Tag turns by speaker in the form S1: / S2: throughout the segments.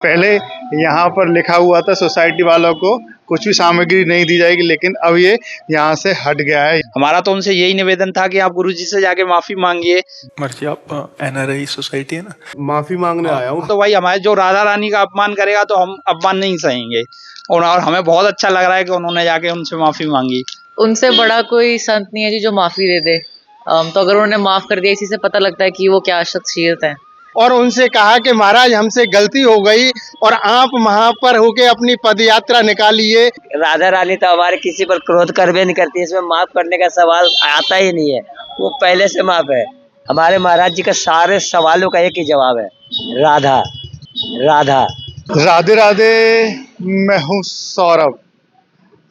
S1: पहले यहाँ पर लिखा हुआ था सोसाइटी वालों को कुछ भी सामग्री नहीं दी जाएगी, लेकिन अब ये यहाँ से हट गया है।
S2: हमारा तो उनसे यही निवेदन था कि आप गुरुजी से जाके माफी मांगिए।
S3: मर्जी आप एनआरआई सोसाइटी है ना,
S4: माफी मांगने आया हूँ।
S2: तो भाई हमारे जो राधा रानी का अपमान करेगा तो हम अपमान नहीं सहेंगे, और हमें बहुत अच्छा लग रहा है कि उन्होंने जाके उनसे माफी मांगी।
S5: उनसे बड़ा कोई संत नहीं है जी जो माफी दे दे। तो अगर उन्होंने माफ कर दिया, इसी से पता लगता है कि वो क्या शख्सियत है।
S4: और उनसे कहा कि महाराज हमसे गलती हो गई और आप वहाँ पर होके अपनी पद यात्रा निकालिए।
S6: राधा रानी तो हमारे किसी पर क्रोध करवे नहीं करती, इसमें माफ करने का सवाल आता ही नहीं है, वो पहले से माफ है। हमारे महाराज जी का सारे सवालों का एक ही जवाब है, राधा राधा।
S1: राधे राधे। मैं हूँ सौरभ।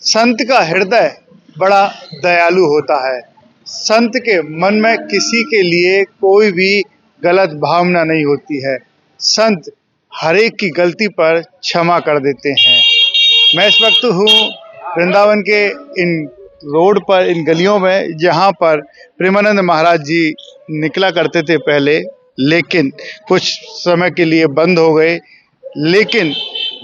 S1: संत का हृदय बड़ा दयालु होता है। संत के मन में किसी के लिए कोई भी गलत भावना नहीं होती है। संत हर एक की गलती पर क्षमा कर देते हैं। मैं इस वक्त हूँ वृंदावन के इन रोड पर, इन गलियों में, जहाँ पर प्रेमानंद महाराज जी निकला करते थे पहले, लेकिन कुछ समय के लिए बंद हो गए। लेकिन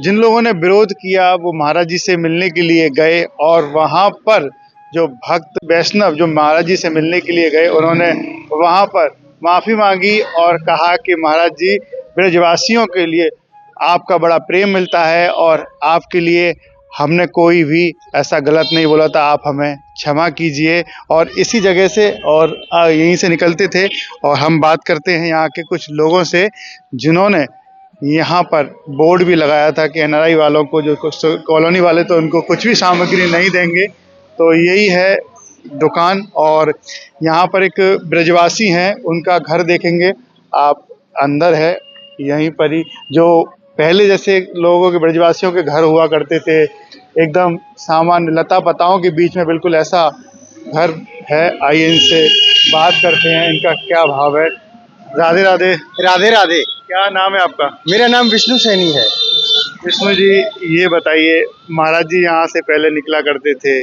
S1: जिन लोगों ने विरोध किया वो महाराज जी से मिलने के लिए गए, और वहाँ पर जो भक्त वैष्णव जो महाराज जी से मिलने के लिए गए, उन्होंने वहाँ पर माफ़ी मांगी और कहा कि महाराज जी, ब्रजवासियों के लिए आपका बड़ा प्रेम मिलता है और आपके लिए हमने कोई भी ऐसा गलत नहीं बोला था, आप हमें क्षमा कीजिए। और इसी जगह से और यहीं से निकलते थे, और हम बात करते हैं यहाँ के कुछ लोगों से जिन्होंने यहाँ पर बोर्ड भी लगाया था कि एनआरआई वालों को, जो कॉलोनी वाले तो उनको कुछ भी सामग्री नहीं देंगे। तो यही है दुकान, और यहाँ पर एक ब्रजवासी हैं, उनका घर देखेंगे आप, अंदर है यहीं पर ही, जो पहले जैसे लोगों के, ब्रजवासियों के घर हुआ करते थे, एकदम सामान्य लता पताओं के बीच में, बिल्कुल ऐसा घर है। आइए इनसे बात करते हैं, इनका क्या भाव है। राधे राधे।
S4: राधे राधे।
S1: क्या नाम है आपका?
S4: मेरा नाम विष्णु सैनी है।
S1: विष्णु जी, ये बताइए, महाराज जी यहाँ से पहले निकला करते थे,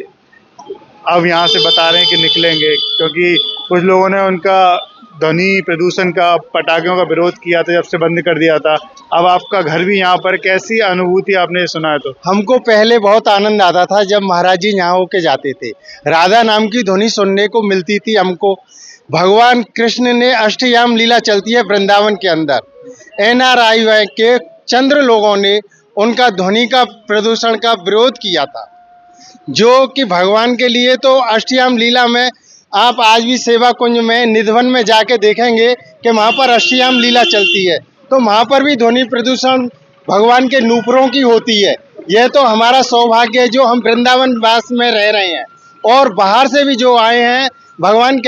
S1: अब यहाँ से बता रहे हैं कि निकलेंगे, क्योंकि कुछ लोगों ने उनका ध्वनि प्रदूषण का, पटाखों का विरोध किया था, जब से बंद कर दिया था। अब आपका घर भी यहाँ पर, कैसी अनुभूति आपने सुना है? तो
S4: हमको पहले बहुत आनंद आता था जब महाराज जी यहाँ होके जाते थे, राधा नाम की ध्वनि सुनने को मिलती थी हमको। भगवान कृष्ण ने अष्टयाम लीला चलती है वृंदावन के अंदर। एनआरआई के चंद्र लोगों ने उनका ध्वनि का प्रदूषण का विरोध किया था, जो कि भगवान के लिए तो अष्टयाम लीला में, आप आज भी सेवा कुंज में निधिवन में जाके देखेंगे कि वहाँ पर अष्टयाम लीला चलती है, तो वहाँ पर भी ध्वनि प्रदूषण भगवान के नूपुरों की होती है। यह तो हमारा सौभाग्य है जो हम वृंदावन वास में रह रहे हैं, और बाहर से भी जो आए हैं। भगवान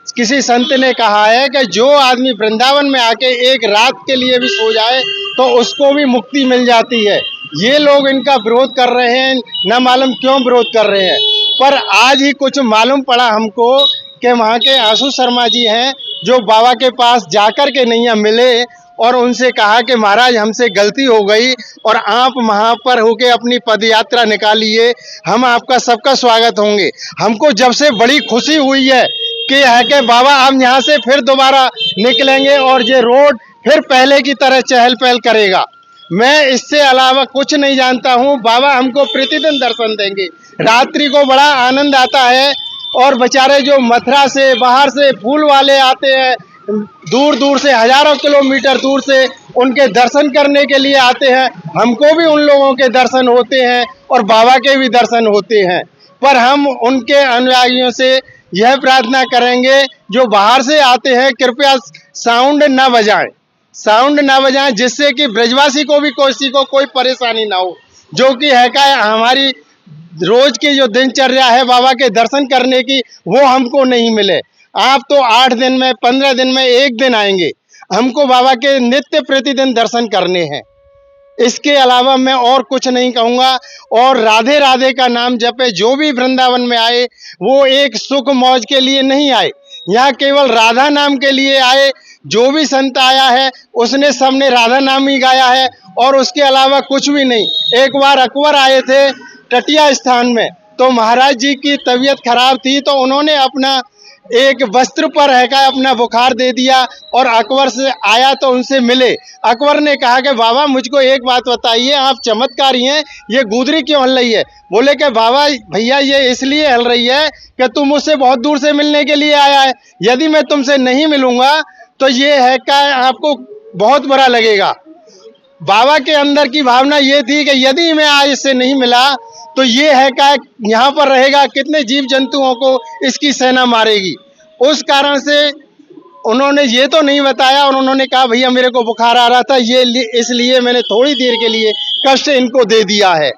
S4: किसी संत ने कहा है कि जो आदमी वृंदावन में आके एक रात के लिए भी सो जाए तो उसको भी मुक्ति मिल जाती है। ये लोग इनका विरोध कर रहे हैं, न मालूम क्यों विरोध कर रहे हैं। पर आज ही कुछ मालूम पड़ा हमको कि वहाँ के आशु शर्मा जी हैं, जो बाबा के पास जाकर के नैया मिले और उनसे कहा कि महाराज हमसे गलती हो गई और आप वहाँ पर होके अपनी पद यात्रा निकालिए, हम आपका सबका स्वागत होंगे। हमको जब से बड़ी खुशी हुई है कि बाबा हम यहाँ से फिर दोबारा निकलेंगे और ये रोड फिर पहले की तरह चहल पहल करेगा। मैं इससे अलावा कुछ नहीं जानता हूँ। बाबा हमको प्रतिदिन दर्शन देंगे। रात्रि को बड़ा आनंद आता है, और बेचारे जो मथुरा से, बाहर से फूल वाले आते हैं, दूर दूर से, हजारों किलोमीटर दूर से उनके दर्शन करने के लिए आते हैं। हमको भी उन लोगों के दर्शन होते हैं और बाबा के भी दर्शन होते हैं। पर हम उनके अनुयायियों से यह प्रार्थना करेंगे, जो बाहर से आते हैं कृपया साउंड न बजाएं, साउंड ना बजाएं, जिससे कि ब्रजवासी को भी किसी को कोई परेशानी ना हो, जो कि है का हमारी रोज की जो दिनचर्या है बाबा के दर्शन करने की, वो हमको नहीं मिले। आप तो 8 दिन में, 15 दिन में एक दिन आएंगे, हमको बाबा के नित्य प्रतिदिन दर्शन करने हैं। इसके अलावा मैं और कुछ नहीं कहूँगा। और राधे राधे का नाम जपे। जो भी वृंदावन में आए वो एक सुख मौज के लिए नहीं आए, यहाँ केवल राधा नाम के लिए आए। जो भी संत आया है उसने सबने राधा नाम ही गाया है, और उसके अलावा कुछ भी नहीं। एक बार अकबर आए थे टटिया स्थान में, तो महाराज जी की तबीयत खराब थी, तो उन्होंने अपना एक वस्त्र पर है का अपना बुखार दे दिया और अकबर से आया तो उनसे मिले। अकबर ने कहा कि बाबा मुझको एक बात बताइए, आप चमत्कारी हैं, ये गुदरी क्यों हल रही है? बोले कि बाबा भैया ये इसलिए हल रही है कि तुम मुझसे बहुत दूर से मिलने के लिए आया है, यदि मैं तुमसे नहीं मिलूंगा तो ये है का आपको बहुत बुरा लगेगा। बाबा के अंदर की भावना ये थी कि यदि मैं आज इससे नहीं मिला तो ये है का यहाँ पर रहेगा, कितने जीव जंतुओं को इसकी सेना मारेगी। उस कारण से उन्होंने ये तो नहीं बताया और उन्होंने कहा भैया मेरे को बुखार आ रहा था, ये इसलिए मैंने थोड़ी देर के लिए कष्ट इनको दे दिया है।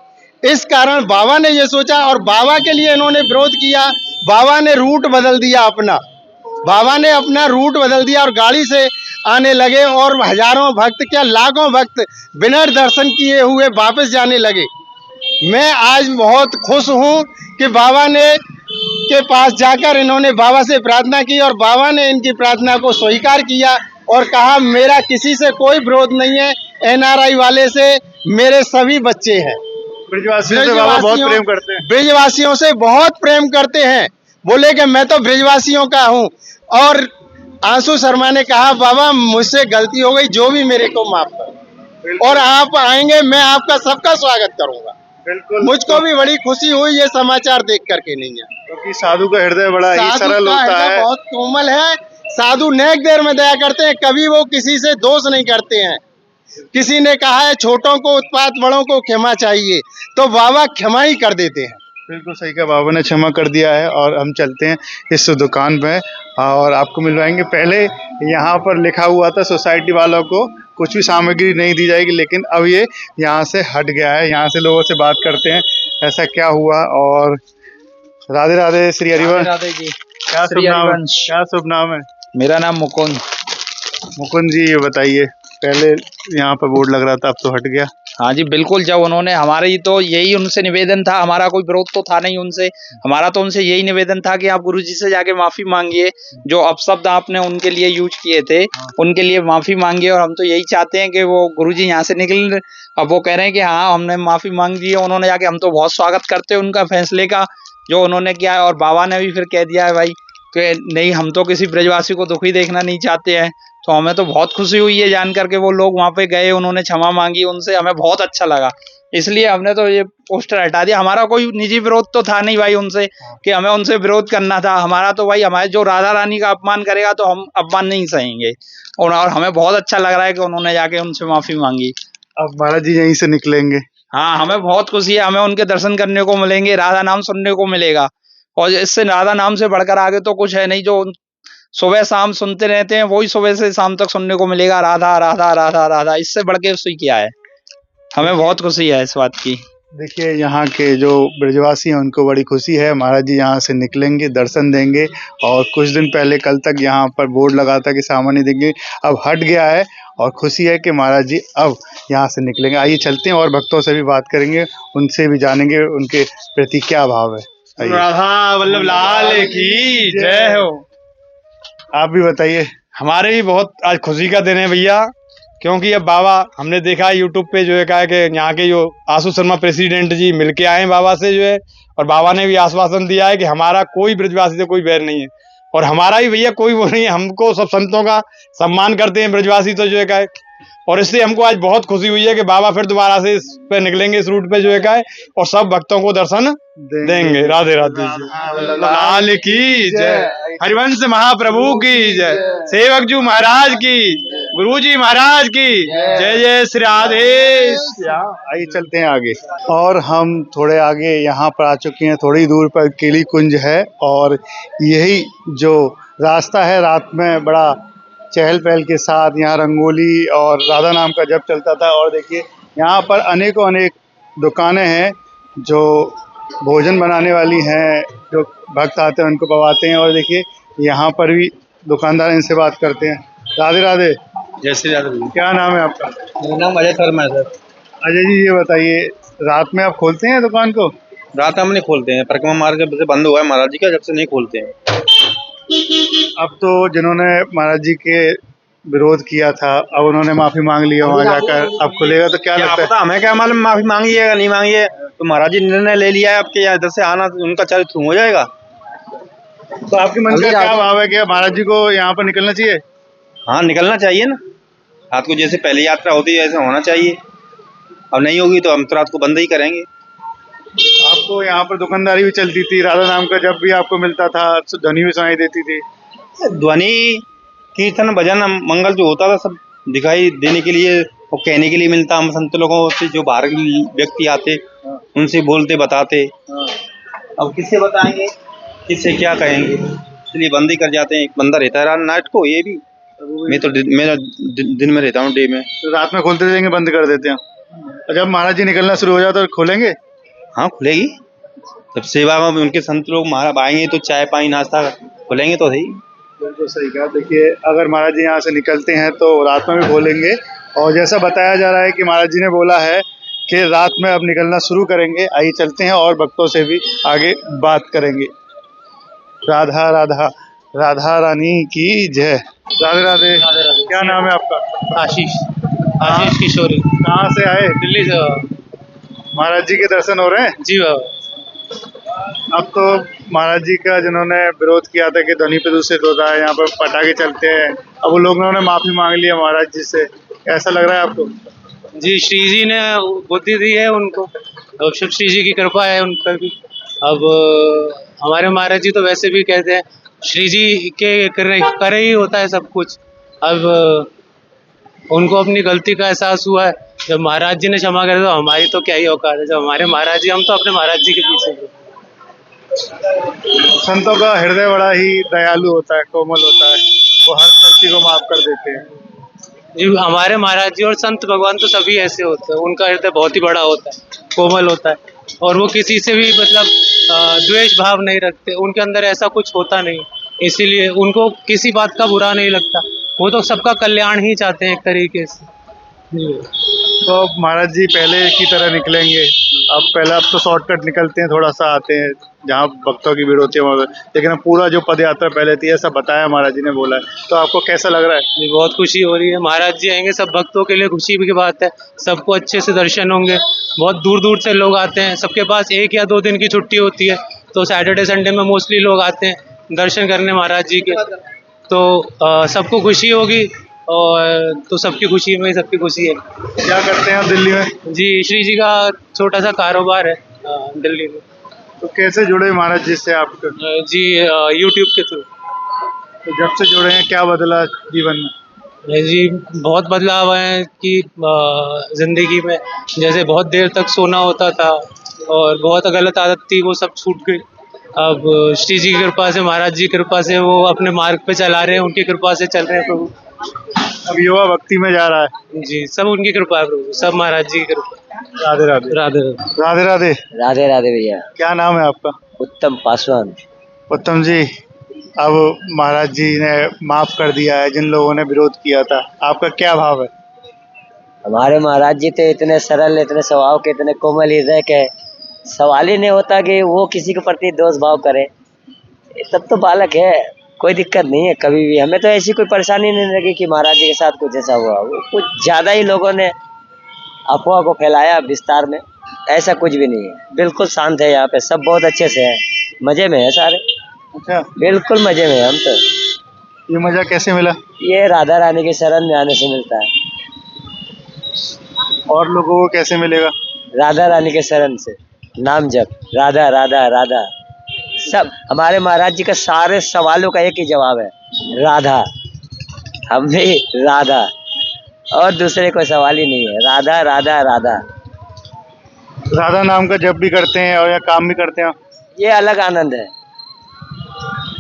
S4: इस कारण बाबा ने ये सोचा और बाबा के लिए इन्होंने विरोध किया। बाबा ने रूट बदल दिया अपना, बाबा ने अपना रूट बदल दिया और गाड़ी से आने लगे और हजारों भक्त क्या लाखों भक्त बिना दर्शन किए हुए वापस जाने लगे। मैं आज बहुत खुश हूँ कि बाबा ने के पास जाकर इन्होंने बाबा से प्रार्थना की और बाबा ने इनकी प्रार्थना को स्वीकार किया और कहा मेरा किसी से कोई विरोध नहीं है, एनआरआई वाले से मेरे सभी बच्चे हैं।
S1: ब्रिजवासियों से बाबा बहुत प्रेम करते हैं।
S4: ब्रिजवासियों से बहुत प्रेम करते हैं। बोले कि मैं तो ब्रिजवासियों का हूँ। और आंसू शर्मा ने कहा बाबा मुझसे गलती हो गई, जो भी मेरे को माफ करो, और आप आएंगे मैं आपका सबका स्वागत करूंगा।
S1: बिल्कुल,
S4: मुझको भी बड़ी खुशी हुई ये समाचार देख करके। नहीं है
S1: क्योंकि साधु का हृदय बड़ा ही
S4: साधु
S1: सरल
S4: का
S1: होता
S4: हृदय
S1: है।
S4: बहुत कोमल है। साधु नेक देर में दया करते हैं, कभी वो किसी से दोष नहीं करते हैं। किसी ने कहा है छोटों को उत्पात, बड़ों को क्षमा चाहिए, तो बाबा क्षमा ही कर देते हैं।
S1: बिल्कुल सही कहा, बाबा ने क्षमा कर दिया है। और हम चलते हैं इस दुकान में और आपको मिलवाएंगे। पहले यहाँ पर लिखा हुआ था सोसाइटी वालों को कुछ भी सामग्री नहीं दी जाएगी, लेकिन अब ये यहाँ से हट गया है। यहाँ से लोगों से बात करते हैं ऐसा क्या हुआ। और राधे राधे, श्री हरिवंश।
S2: राधे जी।
S1: क्या शुभ
S2: श्री
S1: नाम,
S2: हरिवंश।
S1: क्या शुभ नाम है?
S2: मेरा नाम मुकुंद।
S1: मुकुंद जी ये बताइए, पहले यहाँ पर बोर्ड लग रहा था, अब तो हट गया।
S2: हाँ जी बिल्कुल, जब उन्होंने हमारी तो यही उनसे निवेदन था, हमारा कोई विरोध तो था नहीं उनसे, हमारा तो उनसे यही निवेदन था कि आप गुरुजी से जाके माफी मांगिए, जो अपशब्द आपने उनके लिए यूज किए थे उनके लिए माफी मांगिए। और हम तो यही चाहते हैं कि वो गुरुजी यहाँ से निकल। अब वो कह रहे हैं कि हाँ हमने माफी मांग दी है उन्होंने जाके, हम तो बहुत स्वागत करते हैं उनका फैसले का जो उन्होंने किया है। और बाबा ने भी फिर कह दिया है भाई कि नहीं, हम तो किसी ब्रजवासी को दुखी देखना नहीं चाहते हैं। तो हमें तो बहुत खुशी हुई है जान करके, वो लोग वहाँ पे गए, उन्होंने क्षमा मांगी उनसे, हमें बहुत अच्छा लगा। इसलिए हमने तो ये पोस्टर हटा दिया। हमारा कोई निजी विरोध तो था नहीं भाई उनसे कि हमें उनसे विरोध करना था। हमारा तो भाई हमारे जो राधा रानी का अपमान करेगा तो हम अपमान नहीं सहेंगे। और हमें बहुत अच्छा लग रहा है कि उन्होंने जाके उनसे माफी मांगी।
S1: अब महाराज जी यहीं से निकलेंगे।
S2: हाँ, हमें बहुत खुशी है, हमें उनके दर्शन करने को मिलेंगे, राधा नाम सुनने को मिलेगा। और इससे राधा नाम से बढ़कर आगे तो कुछ है नहीं। जो सुबह शाम सुनते रहते हैं वही सुबह से शाम तक सुनने को मिलेगा, राधा राधा राधा राधा। इससे बढ़ के उससे क्या है। हमें बहुत खुशी है इस बात की।
S1: देखिए यहाँ के जो ब्रजवासी हैं उनको बड़ी खुशी है, महाराज जी यहाँ से निकलेंगे, दर्शन देंगे। और कुछ दिन पहले कल तक यहाँ पर बोर्ड लगा था कि सामान्य देंगे, अब हट गया है और खुशी है कि महाराज जी अब यहाँ से निकलेंगे। आइए चलते हैं और भक्तों से भी बात करेंगे, उनसे भी जानेंगे उनके प्रति क्या भाव है। आइए।
S7: राधा वल्लभ लाल की जय हो।
S1: आप भी बताइए।
S7: हमारे भी बहुत आज खुशी का दिन है भैया, क्योंकि अब बाबा हमने देखा है यूट्यूब पे जो है कहा कि यहाँ के जो आंसू शर्मा प्रेसिडेंट जी मिलके आए हैं बाबा से जो है, और बाबा ने भी आश्वासन दिया है कि हमारा कोई ब्रजवासी से कोई बैर नहीं है। और हमारा भी भैया कोई वो नहीं है, हमको सब संतों का सम्मान करते हैं ब्रजवासी तो जो है का। और इससे हमको आज बहुत खुशी हुई है कि बाबा फिर दोबारा से इस पे निकलेंगे, इस रूट पे जो है का, और सब भक्तों को दर्शन देंगे। राधे राधे जी। लाल की जय, हरिवंश महाप्रभु की जय, सेवक जी महाराज की, गुरु जी महाराज की जय। जय श्री राधे।
S1: आइए चलते हैं आगे। और हम थोड़े आगे यहाँ पर आ चुके हैं, थोड़ी दूर पर केली कुंज है। और यही जो रास्ता है रात में बड़ा चहल पहल के साथ यहाँ रंगोली और राधा नाम का जप चलता था। और देखिए यहाँ पर अनेकों अनेक दुकानें हैं जो भोजन बनाने वाली हैं, जो भक्त आते हैं उनको पवाते हैं। और देखिए यहाँ पर भी दुकानदार, इनसे बात करते हैं। राधे राधे।
S7: जय श्री राधे।
S1: क्या नाम है आपका?
S7: मेरा नाम अजय शर्मा है सर।
S1: अजय जी ये बताइए, रात में आप खोलते हैं दुकान को?
S7: रात हम नहीं खोलते हैं, परिक्रमा मार्ग जब से बंद हुआ है महाराज जी का, जब से नहीं खोलते हैं।
S1: अब तो जिन्होंने महाराज जी के विरोध किया था अब उन्होंने माफी मांग ली है वहाँ जाकर, अब खुलेगा तो क्या लगता है?
S7: हमें क्या मालूम माफी मांगी है या नहीं मांगी है, तो महाराज जी ने निर्णय ले लिया है अब के यहाँ इधर से आना उनका चाहे थ्रू हो जाएगा।
S1: तो आपके मन का क्या भाव है कि महाराज जी को यहाँ पर निकलना चाहिए?
S8: हाँ, निकलना चाहिए ना। रात को जैसे पहले यात्रा होती है ऐसा होना चाहिए। अब नहीं होगी तो हम तो रात को बंद ही करेंगे।
S1: आपको यहाँ पर दुकानदारी भी चलती थी, राधा नाम का जब भी आपको मिलता था ध्वनि भी सुनाई देती थी।
S8: ध्वनि कीर्तन भजन मंगल जो होता था सब दिखाई देने के लिए और कहने के लिए मिलता। हम संत लोगों से जो बाहर के व्यक्ति आते उनसे बोलते बताते। अब किससे बताएंगे, किससे क्या कहेंगे, इसलिए बंद ही कर जाते हैं। एक बंदा रहता है नाइट को, ये भी मैं दिन में रहता हूँ, डे में।
S1: तो रात में खोलते रहेंगे, बंद कर देते हैं। और जब महाराज जी निकलना शुरू हो जाए तो खोलेंगे?
S8: हाँ, खुलेगी। जब सेवा में उनके संत लोग महाराज आएंगे तो चाय पानी नाश्ता खुलेंगे तो सही।
S1: बिल्कुल सही कहा। देखिए, अगर महाराज जी यहाँ से निकलते हैं तो रात में भी खोलेंगे, और जैसा बताया जा रहा है कि महाराज जी ने बोला है कि रात में अब निकलना शुरू करेंगे। आइए चलते हैं और भक्तों से भी आगे बात करेंगे। राधा राधा राधा रानी की जय। राधे राधे। क्या नाम है आपका?
S9: आशीष आशीष किशोरी,
S1: कहाँ से आए?
S9: दिल्ली से।
S1: महाराज जी के दर्शन हो रहे हैं?
S9: जी बाबा।
S1: अब तो महाराज जी का जिन्होंने विरोध किया था कि ध्वनि प्रदूषित होता है, यहाँ पर पटाखे चलते हैं, अब वो लोग ने माफी मांग ली है महाराज जी से। कैसा लग रहा है आपको?
S9: जी, श्री जी ने बुद्धि दी है उनको, अब शिव श्री जी की कृपा है उन पर भी। अब हमारे महाराज जी तो वैसे भी कहते हैं श्री जी के कर ही होता है सब कुछ। अब उनको अपनी गलती का एहसास हुआ है, जब महाराज जी ने क्षमा कर दिया तो हमारी तो क्या ही औकात है। जब हमारे महाराज जी, हम तो अपने महाराज जी के पीछे हैं।
S1: संतों का हृदय बड़ा ही दयालु होता है, कोमल होता है, वो हर गलती को माफ कर देते हैं।
S9: जी, हमारे महाराज जी और संत भगवान तो सभी ऐसे होते हैं। उनका हृदय बहुत ही बड़ा होता है, कोमल होता है, और वो किसी से भी मतलब द्वेष भाव नहीं रखते। उनके अंदर ऐसा कुछ होता नहीं, इसीलिए उनको किसी बात का बुरा नहीं लगता। वो तो सबका कल्याण ही चाहते हैं एक तरीके से। जी।
S1: तो महाराज जी पहले की तरह निकलेंगे? अब तो शॉर्टकट निकलते हैं, थोड़ा सा आते हैं जहाँ भक्तों की भीड़ होती है वहाँ, लेकिन अब पूरा जो पद यात्रा पहले थी ऐसा बताया महाराज जी ने, बोला है। तो आपको कैसा लग रहा है?
S9: जी, बहुत खुशी हो रही है। महाराज जी आएंगे, सब भक्तों के लिए खुशी की बात है। सबको अच्छे से दर्शन होंगे। बहुत दूर दूर से लोग आते हैं, सबके पास 1 या 2 दिन की छुट्टी होती है, तो सैटरडे संडे में मोस्टली लोग आते हैं दर्शन करने महाराज जी के। तो सबको खुशी होगी, और तो सबकी खुशी में सबकी खुशी है।
S1: क्या करते हैं आप दिल्ली में?
S9: जी, श्री जी का छोटा सा कारोबार है दिल्ली में।
S1: तो कैसे जुड़े महाराज जी से आप?
S9: जी, यूट्यूब के थ्रू।
S1: तो जब से जुड़े हैं क्या बदला जीवन में?
S9: जी, बहुत बदलाव है कि जिंदगी में, जैसे बहुत देर तक सोना होता था और बहुत गलत आदत थी, वो सब छूट गई। अब श्री जी की कृपा से, महाराज जी की कृपा से वो अपने मार्ग पे चला रहे हैं, उनकी कृपा से चल रहे हैं प्रभु।
S1: अब युवा भक्ति में जा रहा है।
S9: जी, सब उनकी कृपा है प्रभु, सब महाराज जी की कृपा।
S1: राधे राधे।
S9: राधे राधे।
S1: राधे राधे।
S6: राधे राधे भैया।
S1: क्या नाम है आपका?
S6: उत्तम पासवान।
S1: उत्तम जी, अब महाराज जी ने माफ कर दिया है जिन लोगों ने विरोध किया था, आपका क्या भाव है?
S6: हमारे महाराज जी तो इतने सरल, इतने स्वभाव के, इतने कोमल हृदय के, सवाल ही नहीं होता कि वो किसी के प्रति दोष भाव करे। तब तो बालक है, कोई दिक्कत नहीं है कभी भी। हमें तो ऐसी कोई परेशानी नहीं लगी कि महाराज जी के साथ कुछ ऐसा हुआ। वो कुछ ज़्यादा ही लोगों ने अफवाह को फैलाया विस्तार में, ऐसा कुछ भी नहीं है। बिल्कुल शांत है यहाँ पे, सब बहुत अच्छे से है, मजे में है सारे।
S1: अच्छा,
S6: बिल्कुल मजे में हम तो।
S1: ये मजा कैसे मिला?
S6: ये राधा रानी के शरण में आने से मिलता है।
S1: और लोगों को कैसे मिलेगा?
S6: राधा रानी के शरण से, नाम जप, राधा राधा राधा। सब हमारे महाराज जी का सारे सवालों का एक ही जवाब है, राधा। हम भी राधा, और दूसरे कोई सवाल ही नहीं है। राधा राधा राधा।
S1: राधा नाम का जप भी करते हैं और या काम भी करते हैं?
S6: ये अलग आनंद है।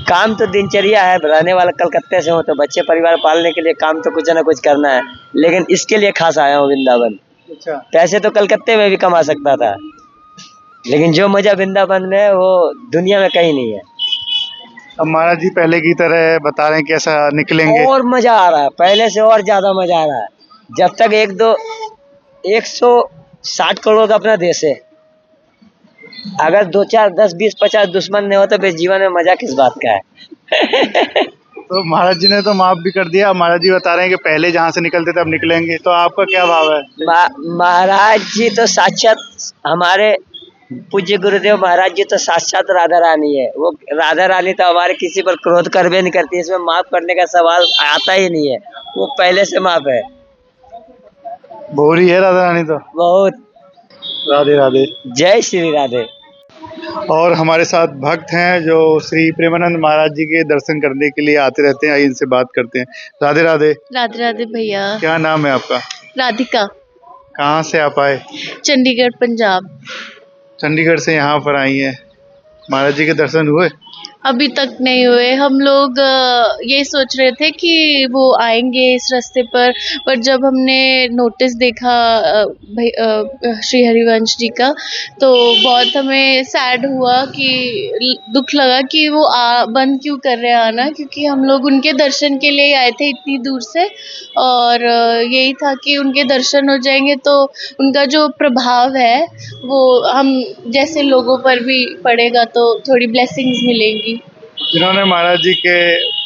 S6: काम तो दिनचर्या है, रहने वाला कलकत्ते से हो तो बच्चे परिवार पालने के लिए काम तो कुछ ना कुछ करना है, लेकिन इसके लिए खास आया हूँ वृंदावन।
S1: अच्छा।
S6: पैसे तो कलकत्ते में भी कमा सकता था, लेकिन जो मजा वृंदावन में है वो दुनिया में कहीं नहीं है।
S1: अब महाराज जी पहले की तरह बता रहे हैं कैसा निकलेंगे?
S6: और मजा आ रहा है, पहले से और ज्यादा मजा आ रहा है। जब तक 160 करोड़ का अपना देश है, अगर 2 4 10 20 50 दुश्मन नहीं हो तो फिर जीवन में मजा किस बात का है।
S1: तो महाराज जी ने तो माफ भी कर दिया, महाराज जी बता रहे हैं कि पहले जहाँ से निकलते थे अब निकलेंगे, तो आपका क्या भाव है?
S6: महाराज जी तो साक्षात हमारे पूज्य गुरुदेव महाराज जी तो साक्षात राधा रानी है। वो राधा रानी तो हमारे किसी पर क्रोध करवे नहीं करती, इसमें माफ करने का सवाल आता ही नहीं है, वो पहले से माफ है।
S1: भोरी है राधा रानी तो।
S6: बहुत।
S1: राधे राधे।
S6: जय श्री राधे।
S1: और हमारे साथ भक्त हैं जो श्री प्रेमानंद महाराज जी के दर्शन करने के लिए आते रहते हैं। आइए इनसे बात करते हैं। राधे राधे।
S10: राधे राधे भैया।
S1: क्या नाम है आपका?
S10: राधिका।
S1: कहाँ से आप आए?
S10: चंडीगढ़ पंजाब।
S1: चंडीगढ़ से यहाँ पर आई हैं। महाराज जी के दर्शन हुए?
S10: अभी तक नहीं हुए। हम लोग ये सोच रहे थे कि वो आएंगे इस रास्ते पर जब हमने नोटिस देखा श्री हरिवंश जी का, तो बहुत हमें सैड हुआ कि दुख लगा कि वो बंद क्यों कर रहे हैं आना, क्योंकि हम लोग उनके दर्शन के लिए आए थे इतनी दूर से, और यही था कि उनके दर्शन हो जाएंगे तो उनका जो प्रभाव है वो हम जैसे लोगों पर भी पड़ेगा तो थोड़ी ब्लेसिंग्स मिलेंगी।
S1: जिन्होंने महाराज जी के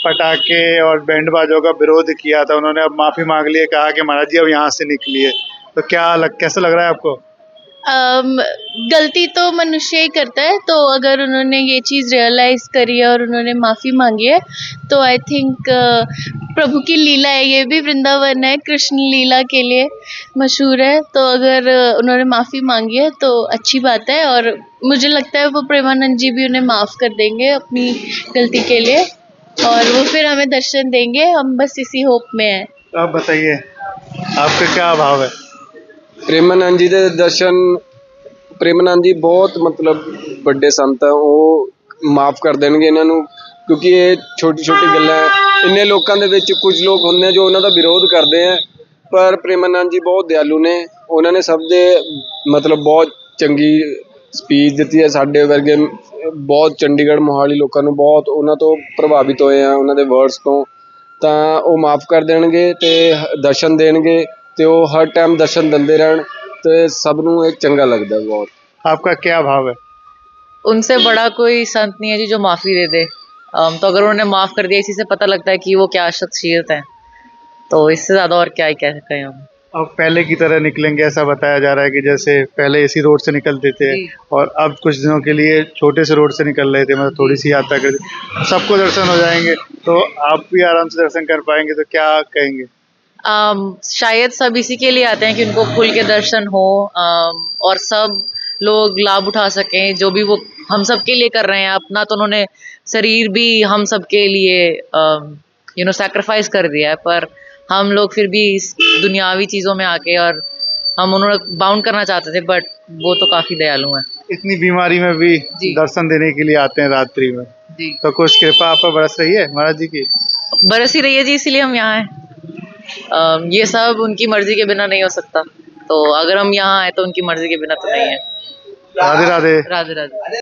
S1: पटाखे और बैंड बाजों का विरोध किया था, उन्होंने अब माफी मांग ली है, कहा कि महाराज जी अब यहाँ से निकलिए, तो कैसा लग रहा है आपको?
S10: गलती तो मनुष्य ही करता है, तो अगर उन्होंने ये चीज़ रियलाइज करी है और उन्होंने माफ़ी मांगी है तो आई थिंक प्रभु की लीला है, ये भी वृंदावन है, कृष्ण लीला के लिए मशहूर है, तो अगर उन्होंने माफ़ी मांगी है तो अच्छी बात है, और मुझे लगता है वो प्रेमानंद जी भी उन्हें माफ़ कर देंगे अपनी गलती के लिए, और वो फिर हमें दर्शन देंगे। हम बस इसी होप में हैं।
S1: तो आप बताइए आपका क्या भाव है?
S11: प्रेमानंद जी ਦੇ ਦਰਸ਼ਨ, ਪ੍ਰੇਮਾਨੰਦ ਜੀ ਬਹੁਤ ਮਤਲਬ ਵੱਡੇ ਸੰਤ ਆ, ਉਹ ਮਾਫ ਕਰ ਦੇਣਗੇ ਇਹਨਾਂ ਨੂੰ, ਕਿਉਂਕਿ ਇਹ ਛੋਟੀ ਛੋਟੀ ਗੱਲਾਂ ਇੰਨੇ ਲੋਕਾਂ ਦੇ ਵਿੱਚ ਕੁਝ ਲੋਕ ਹੁੰਦੇ ਆ ਜੋ ਉਹਨਾਂ ਦਾ ਵਿਰੋਧ ਕਰਦੇ ਆ, ਪਰ ਪ੍ਰੇਮਾਨੰਦ ਜੀ ਬਹੁਤ ਦਿਆਲੂ ਨੇ, ਉਹਨਾਂ ਨੇ ਸਭ ਦੇ ਮਤਲਬ ਬਹੁਤ ਚੰਗੀ ਸਪੀਚ ਦਿੱਤੀ ਹੈ। ਸਾਡੇ ਵਰਗੇ ਬਹੁਤ ਚੰਡੀਗੜ੍ਹ ਮੋਹਾਲੀ ਲੋਕਾਂ ਨੂੰ ਬਹੁਤ ਉਹਨਾਂ ਤੋਂ ਪ੍ਰਭਾਵਿਤ ਹੋਏ ਆ ਉਹਨਾਂ ਦੇ ਵਰਡਸ ਤੋਂ, ਤਾਂ ਉਹ ਮਾਫ ਕਰ ਦੇਣਗੇ ਤੇ ਦਰਸ਼ਨ ਦੇਣਗੇ, ਤੇ ਉਹ ਹਰ ਟਾਈਮ ਦਰਸ਼ਨ ਦਿੰਦੇ ਰਹਿਣ, ਤੇ ਸਭ ਨੂੰ ਇਹ ਚੰਗਾ ਲੱਗਦਾ ਬਹੁਤ।
S1: आपका क्या भाव है?
S5: उनसे बड़ा कोई संत नहीं है जी जो माफ़ी दे दे। तो अगर उन्होंने माफ़ कर दिया, इसी से पता लगता है कि वो क्या शख्सियत है, तो इससे ज़्यादा और क्या ही कह सकते हैं हम।
S1: अब पहले की तरह निकलेंगे ऐसा बताया जा रहा है कि जैसे पहले इसी रोड से निकलते थे और अब कुछ दिनों के लिए छोटे से रोड से निकल रहे थे, मतलब थोड़ी सी यात्रा कर, सबको दर्शन हो जाएंगे तो आप भी आराम से दर्शन कर पाएंगे, तो क्या कहेंगे?
S5: शायद सब इसी के लिए आते हैं कि उनको खुल के दर्शन हो, और सब लोग लाभ उठा सकें जो भी वो हम सब के लिए कर रहे हैं। अपना तो उन्होंने शरीर भी हम सब के लिए सैक्रिफाइस कर दिया है, पर हम लोग फिर भी इस दुनियावी चीज़ों में आके, और हम उन्होंने बाउंड करना चाहते थे, बट वो तो काफ़ी दयालु हैं।
S1: इतनी बीमारी में भी दर्शन देने के लिए आते हैं रात्रि में, तो कुछ कृपा आप पर बरस रही है महाराज जी की?
S5: बरस ही रही है जी, इसीलिए हम यहाँ हैं। ये सब उनकी मर्जी के बिना नहीं हो सकता, तो अगर हम यहाँ आए तो उनकी मर्जी के बिना तो नहीं है।
S1: राधे राधे।
S5: राधे राधे।